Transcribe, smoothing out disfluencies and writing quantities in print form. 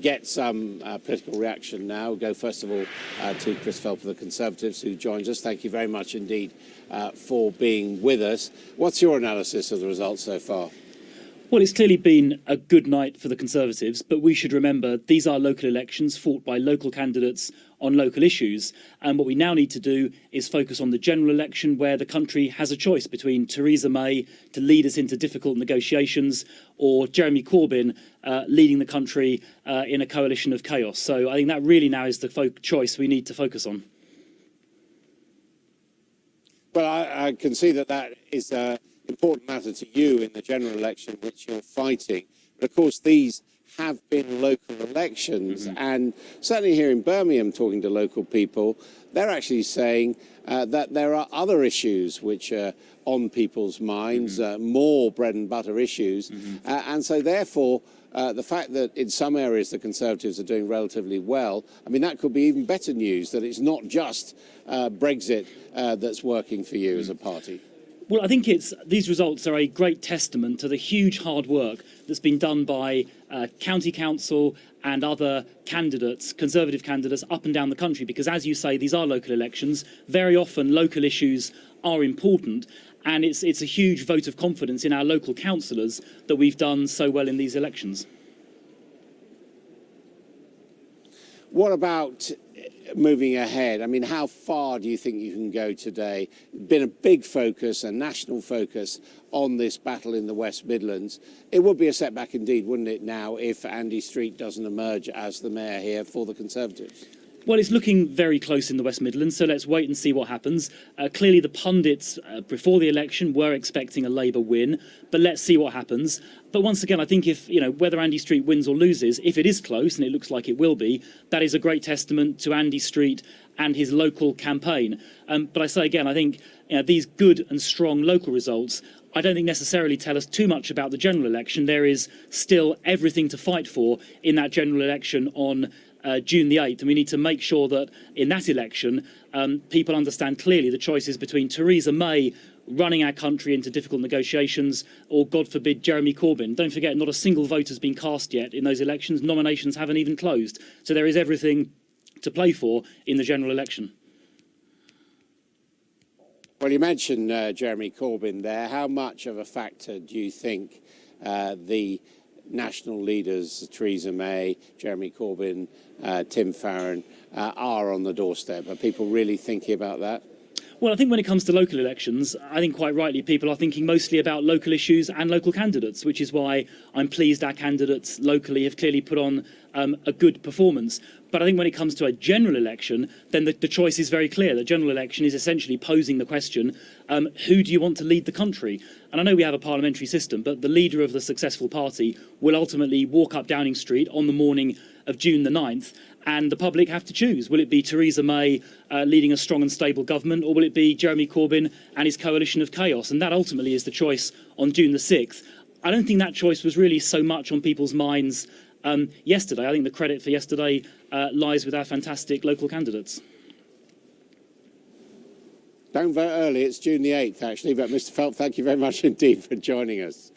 Get some political reaction now. We'll go first of all to Chris Philp of the Conservatives, who joins us. Thank you very much indeed for being with us. What's your analysis of the results so far? Well, it's clearly been a good night for the Conservatives, but we should remember these are local elections fought by local candidates on local issues. And what we now need to do is focus on the general election, where the country has a choice between Theresa May to lead us into difficult negotiations or Jeremy Corbyn leading the country in a coalition of chaos. So I think that really now is the choice we need to focus on. Well, I can see that that is an important matter to you in the general election which you're fighting. But of course, these have been local elections, and certainly here in Birmingham, talking to local people, they're actually saying that there are other issues which are on people's minds, more bread and butter issues, and so therefore the fact that in some areas the Conservatives are doing relatively well, I mean, that could be even better news, that it's not just Brexit that's working for you as a party. Well, I think these results are a great testament to the huge hard work that's been done by county council and other candidates, Conservative candidates up and down the country, because as you say, these are local elections. Very often local issues are important, and it's a huge vote of confidence in our local councillors that we've done so well in these elections. What about moving ahead? I mean, how far do you think you can go today? Been a big focus, a national focus on this battle in the West Midlands. It would be a setback indeed, wouldn't it, now, if Andy Street doesn't emerge as the mayor here for the Conservatives? Well, it's looking very close in the West Midlands, so let's wait and see what happens. Clearly, the pundits before the election were expecting a Labour win, but let's see what happens. But once again, I think if, whether Andy Street wins or loses, if it is close, and it looks like it will be, that is a great testament to Andy Street and his local campaign. But I say again, I think these good and strong local results, I don't think necessarily tell us too much about the general election. There is still everything to fight for in that general election on June the 8th, and we need to make sure that in that election people understand clearly the choices between Theresa May running our country into difficult negotiations or, God forbid, Jeremy Corbyn. Don't forget, not a single vote has been cast yet in those elections. Nominations haven't even closed. So there is everything to play for in the general election. Well, you mentioned Jeremy Corbyn there. How much of a factor do you think the national leaders, Theresa May, Jeremy Corbyn, Tim Farron, are on the doorstep? Are people really thinking about that? Well, I think when it comes to local elections, I think quite rightly people are thinking mostly about local issues and local candidates, which is why I'm pleased our candidates locally have clearly put on a good performance. But I think when it comes to a general election, then the choice is very clear. The general election is essentially posing the question, who do you want to lead the country? And I know we have a parliamentary system, but the leader of the successful party will ultimately walk up Downing Street on the morning of June the 9th, and the public have to choose. Will it be Theresa May leading a strong and stable government, or will it be Jeremy Corbyn and his coalition of chaos? And that ultimately is the choice on June the 6th. I don't think that choice was really so much on people's minds yesterday. I think the credit for yesterday lies with our fantastic local candidates. Don't vote early, it's June the 8th actually, but Mr Philp, thank you very much indeed for joining us.